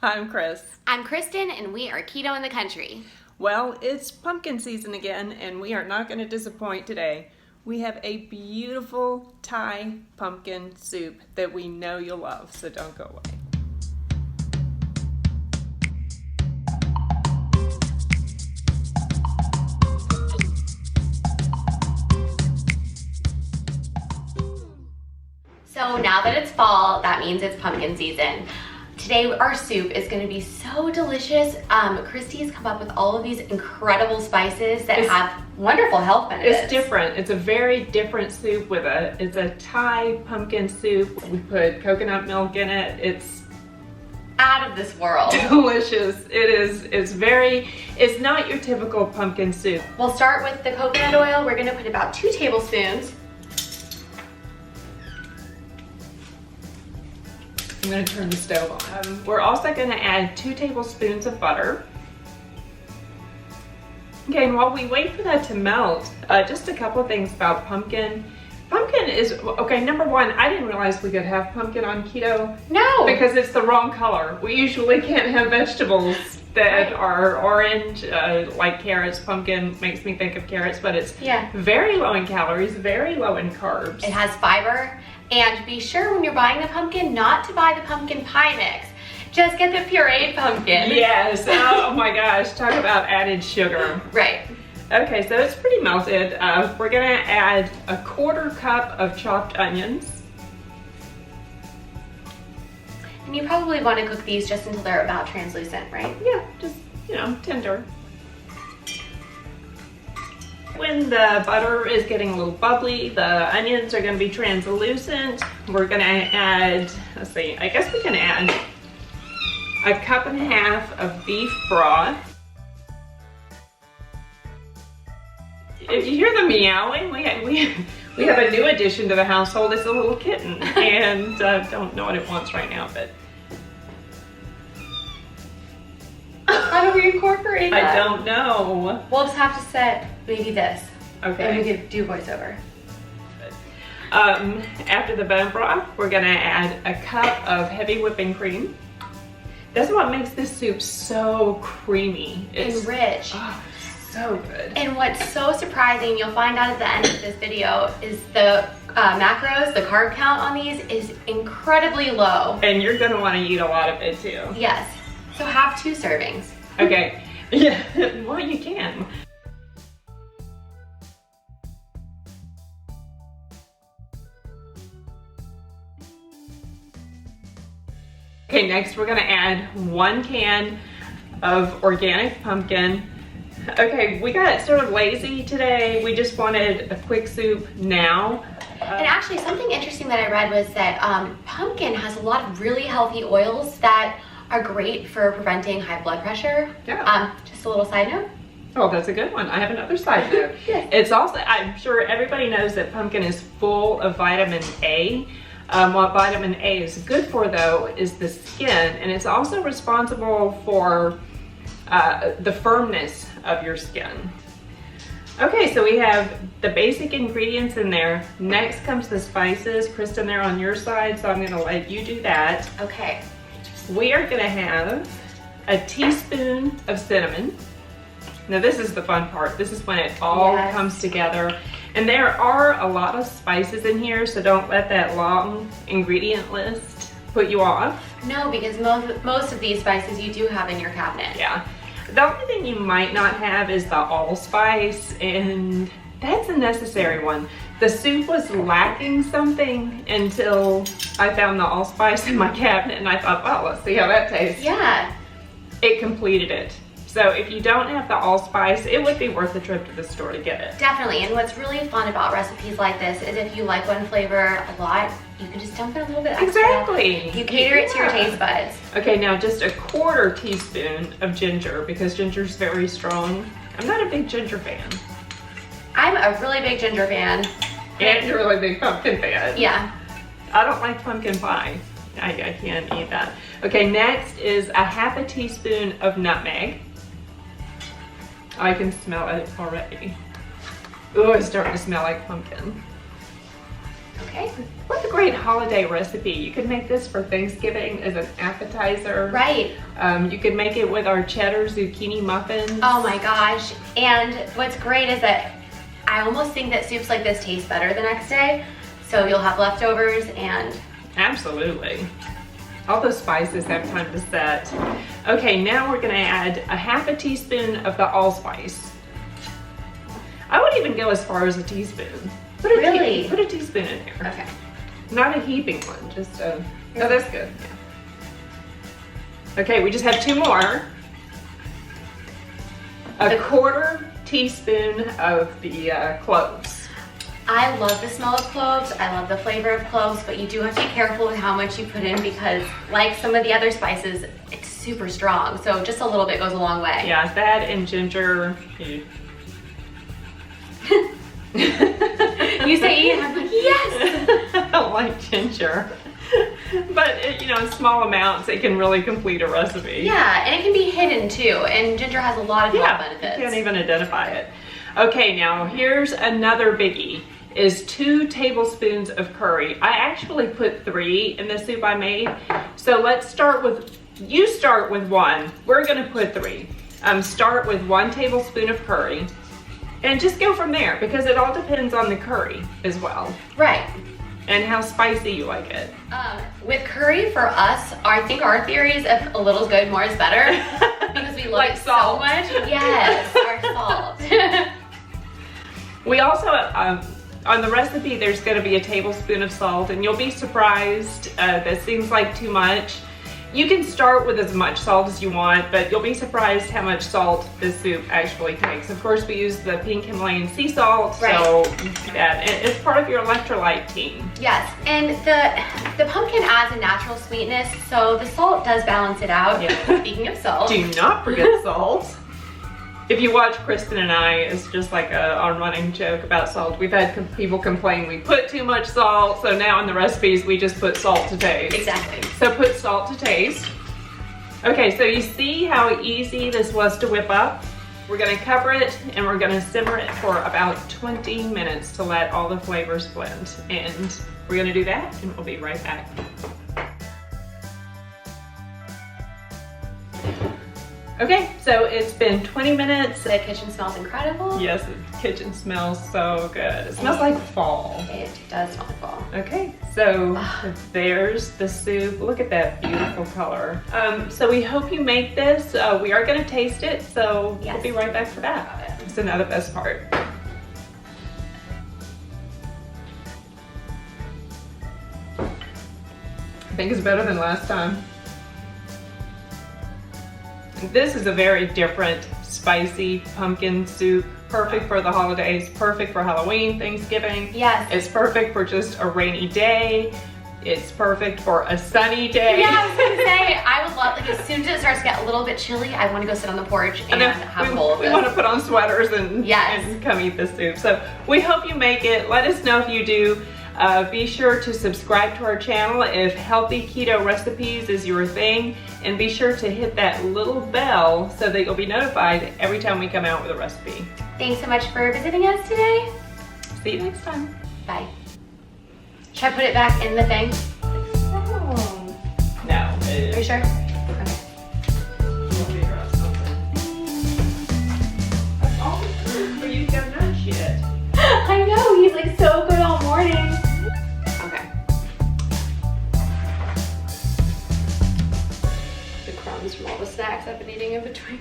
I'm Chris. I'm Kristen, and we are Keto in the Country. Well, it's pumpkin season again, and we are not going to disappoint today. We have a beautiful Thai pumpkin soup that we know you'll love, so don't go away. So now that it's fall, that means it's pumpkin season. Today our soup is going to be so delicious. Christy has come up with all of these incredible spices that have wonderful health benefits. It's different. It's a very different soup it's a Thai pumpkin soup. We put coconut milk in it. It's out of this world. Delicious. It's not your typical pumpkin soup. We'll start with the coconut oil. We're going to put about 2 tablespoons. I'm going to turn the stove on. We're also going to add 2 tablespoons of butter. Okay, and while we wait for that to melt, just a couple of things about pumpkin. Pumpkin is, okay, number one, I didn't realize we could have pumpkin on keto. No! Because it's the wrong color. We usually can't have vegetables that are orange, like carrots. Pumpkin makes me think of carrots, but it's very low in calories, very low in carbs. It has fiber. And be sure when you're buying the pumpkin not to buy the pumpkin pie mix. Just get the pureed pumpkin. Yes, oh my gosh, talk about added sugar. Right. Okay, so it's pretty melted. We're gonna add a 1/4 cup of chopped onions. And you probably want to cook these just until they're about translucent, right? Yeah, just, tender. When the butter is getting a little bubbly, the onions are going to be translucent. We're going to add, let's see, I guess we can add a 1.5 cups of beef broth. If you hear the meowing, we have a new addition to the household. It's a little kitten, and don't know what it wants right now, but how do we incorporate that? I don't know. We'll just have to set maybe this. Okay. And we could do voiceover. After the bone broth, we're gonna add a cup of heavy whipping cream. That's what makes this soup so creamy. And rich. Oh, so good. And what's so surprising, you'll find out at the end of this video, is the macros, the carb count on these is incredibly low. And you're gonna wanna eat a lot of it too. Yes. So have 2 servings. Okay. Yeah, well you can. Okay, next we're gonna add 1 can of organic pumpkin. Okay, we got sort of lazy today. We just wanted a quick soup now. And actually something interesting that I read was that pumpkin has a lot of really healthy oils that are great for preventing high blood pressure. Yeah. Just a little side note. Oh, that's a good one. I have another side note. Yes. It's also, I'm sure everybody knows that pumpkin is full of vitamin A. What vitamin A is good for though is the skin, and it's also responsible for the firmness of your skin. Okay, so we have the basic ingredients in there. Next comes the spices. Kristen, they're on your side, so I'm gonna let you do that. Okay. We are gonna have a teaspoon of cinnamon. Now this is the fun part. This is when it all comes together. And there are a lot of spices in here, so don't let that long ingredient list put you off. No, because most of these spices you do have in your cabinet. Yeah. The only thing you might not have is the allspice, and that's a necessary one. The soup was lacking something until I found the allspice in my cabinet, and I thought, well, let's see how that tastes. Yeah. It completed it. So if you don't have the allspice, it would be worth the trip to the store to get it. Definitely, and what's really fun about recipes like this is if you like one flavor a lot, you can just dump in a little bit extra. Exactly. You cater it to your taste buds. Okay, now just a 1/4 teaspoon of ginger, because ginger's very strong. I'm not a big ginger fan. I'm a really big ginger fan. And you're a really big pumpkin fan. Yeah. I don't like pumpkin pie. I can't eat that. Okay, next is a 1/2 teaspoon of nutmeg. I can smell it already. Oh, it's starting to smell like pumpkin. Okay. What a great holiday recipe. You could make this for Thanksgiving as an appetizer. Right. You could make it with our cheddar zucchini muffins. Oh my gosh. And what's great is that I almost think that soups like this taste better the next day. So you'll have leftovers and... Absolutely. All those spices have time to set. Okay, now we're gonna add a half a teaspoon of the allspice. I would even go as far as a teaspoon. Put a teaspoon in there. Okay. Not a heaping one, just a, no, that's good. Yeah. Okay, we just have 2 more. A quarter teaspoon of the cloves. I love the smell of cloves. I love the flavor of cloves, but you do have to be careful with how much you put in because like some of the other spices, it's super strong. So just a little bit goes a long way. Yeah, that and ginger. You say eat, I'm like, yes! I don't like ginger. But, you know, in small amounts, it can really complete a recipe. Yeah, and it can be hidden too. And ginger has a lot of health benefits. You can't even identify it. Okay, now here's another biggie, is 2 tablespoons of curry. I actually put 3 in the soup I made. So let's start with, you start with 1. We're gonna put 3. Start with 1 tablespoon of curry. And just go from there because it all depends on the curry as well. Right. And how spicy you like it. With curry, for us, I think our theory is if a little's good, more is better. Because we love like it salt. so much. Yes, our salt. We also, on the recipe, there's gonna be a tablespoon of salt and you'll be surprised, that seems like too much. You can start with as much salt as you want, but you'll be surprised how much salt this soup actually takes. Of course, we use the pink Himalayan sea salt, right. So yeah, it's part of your electrolyte team. Yes, and the pumpkin adds a natural sweetness, so the salt does balance it out. Yeah. Speaking of salt. Do not forget salt. If you watch Kristen and I, it's just like a running joke about salt. We've had people complain we put too much salt, so now in the recipes we just put salt to taste. Exactly. So put salt to taste. Okay, so you see how easy this was to whip up? We're gonna cover it and we're gonna simmer it for about 20 minutes to let all the flavors blend. And we're gonna do that and we'll be right back. Okay, so it's been 20 minutes. The kitchen smells incredible. Yes, the kitchen smells so good. It smells like fall. It does smell like fall. Okay, so there's the soup. Look at that beautiful color. So we hope you make this. We are gonna taste it, so yes. We'll be right back for that. So now the best part. I think it's better than last time. This is a very different, spicy pumpkin soup. Perfect for the holidays, perfect for Halloween, Thanksgiving. Yes. It's perfect for just a rainy day. It's perfect for a sunny day. Yeah, I was gonna say, I would love, like as soon as it starts to get a little bit chilly, I wanna go sit on the porch and have a bowl of this. We wanna put on sweaters and, yes. and come eat the soup. So we hope you make it. Let us know if you do. Be sure to subscribe to our channel if healthy keto recipes is your thing, and be sure to hit that little bell so that you'll be notified every time we come out with a recipe. Thanks so much for visiting us today. See you next time. Bye. Should I put it back in the thing? No. Are you sure? Okay. We'll figure out something. That's all the food for you to go nuts yet. I know, he's like so good all morning. Okay. The crumbs from all the snacks I've been eating in between.